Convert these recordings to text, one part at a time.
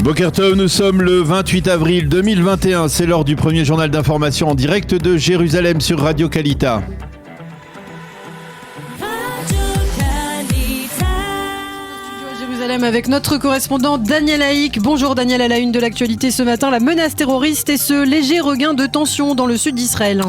Boker Tov, nous sommes le 28 avril 2021. C'est l'heure du premier journal d'information en direct de Jérusalem sur Radio Kalita. Avec notre correspondant Daniel Haïk. Bonjour Daniel, à la une de l'actualité ce matin, la menace terroriste et ce léger regain de tension dans le sud d'Israël.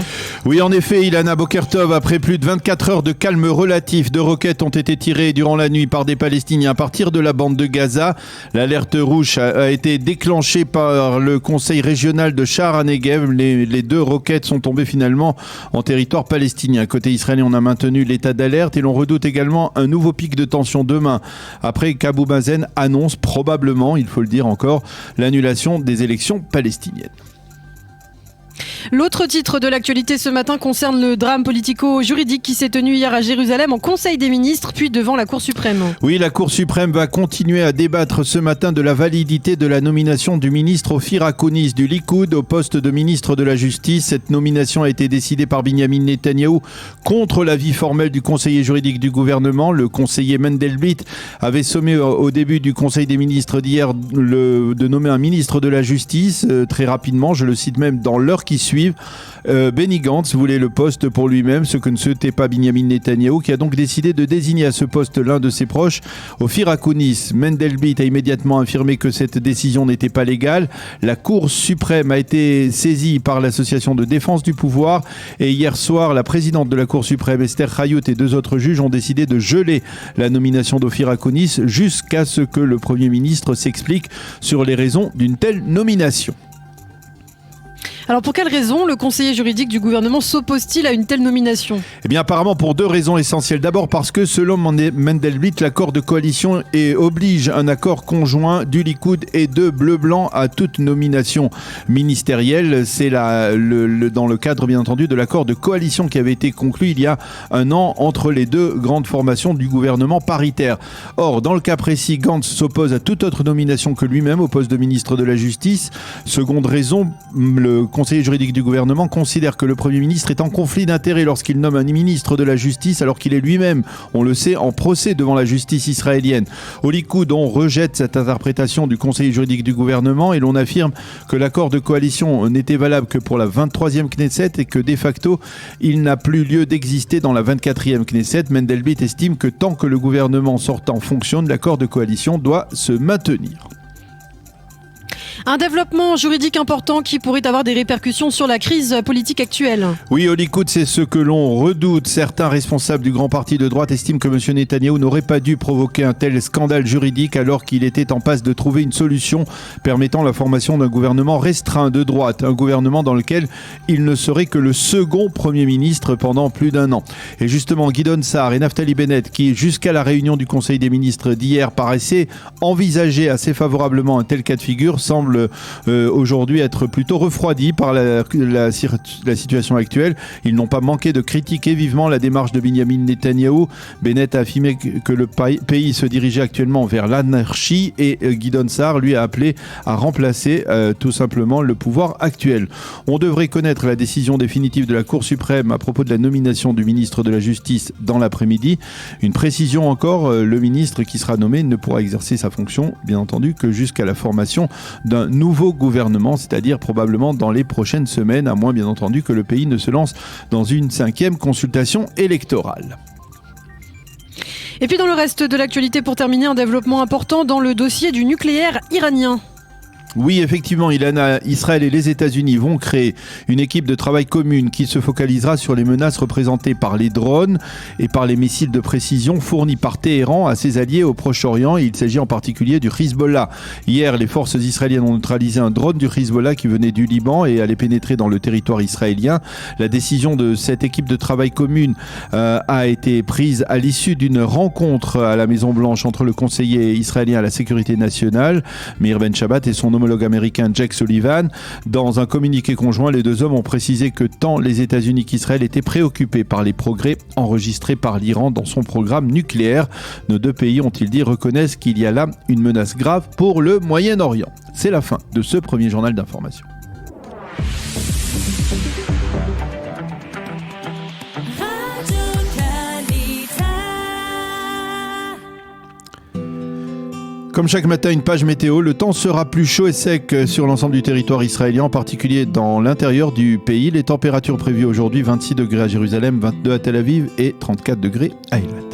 Oui, en effet, Ilana Boker Tov, après plus de 24 heures de calme relatif, 2 roquettes ont été tirées durant la nuit par des Palestiniens à partir de la bande de Gaza. L'alerte rouge a été déclenchée par le conseil régional de Sha'ar HaNegev. Les 2 roquettes sont tombées finalement en territoire palestinien. Côté israélien, on a maintenu l'état d'alerte et l'on redoute également un nouveau pic de tension demain après qu'Abou Mazen annonce probablement, il faut le dire encore, l'annulation des élections palestiniennes. L'autre titre de l'actualité ce matin concerne le drame politico-juridique qui s'est tenu hier à Jérusalem en Conseil des ministres, puis devant la Cour suprême. Oui, la Cour suprême va continuer à débattre ce matin de la validité de la nomination du ministre Ofir Akounis du Likoud au poste de ministre de la Justice. Cette nomination a été décidée par Binyamin Netanyahou contre l'avis formel du conseiller juridique du gouvernement. Le conseiller Mendelblit avait sommé au début du Conseil des ministres d'hier de nommer un ministre de la Justice très rapidement, je le cite même dans l'heure qui suit. Benny Gantz voulait le poste pour lui-même, ce que ne souhaitait pas Binyamin Netanyahou, qui a donc décidé de désigner à ce poste l'un de ses proches, Ofir Akounis. Mendelblit a immédiatement affirmé que cette décision n'était pas légale. La Cour suprême a été saisie par l'association de défense du pouvoir et hier soir, la présidente de la Cour suprême, Esther Hayut, et 2 autres juges ont décidé de geler la nomination d'Ofir Akounis jusqu'à ce que le Premier ministre s'explique sur les raisons d'une telle nomination. Alors pour quelles raisons le conseiller juridique du gouvernement s'oppose-t-il à une telle nomination ? Eh bien apparemment pour 2 raisons essentielles. D'abord parce que selon Mendelblit, l'accord de coalition oblige un accord conjoint du Likoud et de Bleu-Blanc à toute nomination ministérielle. C'est dans le cadre bien entendu de l'accord de coalition qui avait été conclu il y a un an entre les 2 grandes formations du gouvernement paritaire. Or dans le cas précis, Gantz s'oppose à toute autre nomination que lui-même au poste de ministre de la Justice. Seconde raison, le conseiller juridique du gouvernement considère que le Premier ministre est en conflit d'intérêts lorsqu'il nomme un ministre de la Justice alors qu'il est lui-même, on le sait, en procès devant la justice israélienne. Au Likoud, on rejette cette interprétation du conseiller juridique du gouvernement et l'on affirme que l'accord de coalition n'était valable que pour la 23e Knesset et que de facto, il n'a plus lieu d'exister dans la 24e Knesset. Mendelblit estime que tant que le gouvernement sortant fonctionne, l'accord de coalition doit se maintenir. Un développement juridique important qui pourrait avoir des répercussions sur la crise politique actuelle. Oui, au Likoud, c'est ce que l'on redoute. Certains responsables du grand parti de droite estiment que M. Netanyahou n'aurait pas dû provoquer un tel scandale juridique alors qu'il était en passe de trouver une solution permettant la formation d'un gouvernement restreint de droite. Un gouvernement dans lequel il ne serait que le second Premier ministre pendant plus d'1 an. Et justement, Gideon Sa'ar et Naftali Bennett, qui jusqu'à la réunion du Conseil des ministres d'hier paraissaient envisager assez favorablement un tel cas de figure, semblent aujourd'hui être plutôt refroidis par la situation actuelle. Ils n'ont pas manqué de critiquer vivement la démarche de Binyamin Netanyahou. Bennett a affirmé que le pays se dirigeait actuellement vers l'anarchie et Gideon Sa'ar lui a appelé à remplacer tout simplement le pouvoir actuel. On devrait connaître la décision définitive de la Cour suprême à propos de la nomination du ministre de la Justice dans l'après-midi. Une précision encore, le ministre qui sera nommé ne pourra exercer sa fonction, bien entendu, que jusqu'à la formation d'un nouveau gouvernement, c'est-à-dire probablement dans les prochaines semaines, à moins bien entendu que le pays ne se lance dans une 5e consultation électorale. Et puis dans le reste de l'actualité, pour terminer, un développement important dans le dossier du nucléaire iranien. Oui, effectivement, Ilana, Israël et les États-Unis vont créer une équipe de travail commune qui se focalisera sur les menaces représentées par les drones et par les missiles de précision fournis par Téhéran à ses alliés au Proche-Orient. Il s'agit en particulier du Hezbollah. Hier, les forces israéliennes ont neutralisé un drone du Hezbollah qui venait du Liban et allait pénétrer dans le territoire israélien. La décision de cette équipe de travail commune a été prise à l'issue d'une rencontre à la Maison-Blanche entre le conseiller israélien à la sécurité nationale, Meir Ben Shabbat, et son homologue américain Jake Sullivan. Dans un communiqué conjoint, les 2 hommes ont précisé que tant les États-Unis qu'Israël étaient préoccupés par les progrès enregistrés par l'Iran dans son programme nucléaire. Nos 2 pays, ont-ils dit, reconnaissent qu'il y a là une menace grave pour le Moyen-Orient. C'est la fin de ce premier journal d'information. Comme chaque matin, une page météo. Le temps sera plus chaud et sec sur l'ensemble du territoire israélien, en particulier dans l'intérieur du pays. Les températures prévues aujourd'hui, 26 degrés à Jérusalem, 22 à Tel Aviv et 34 degrés à Eilat.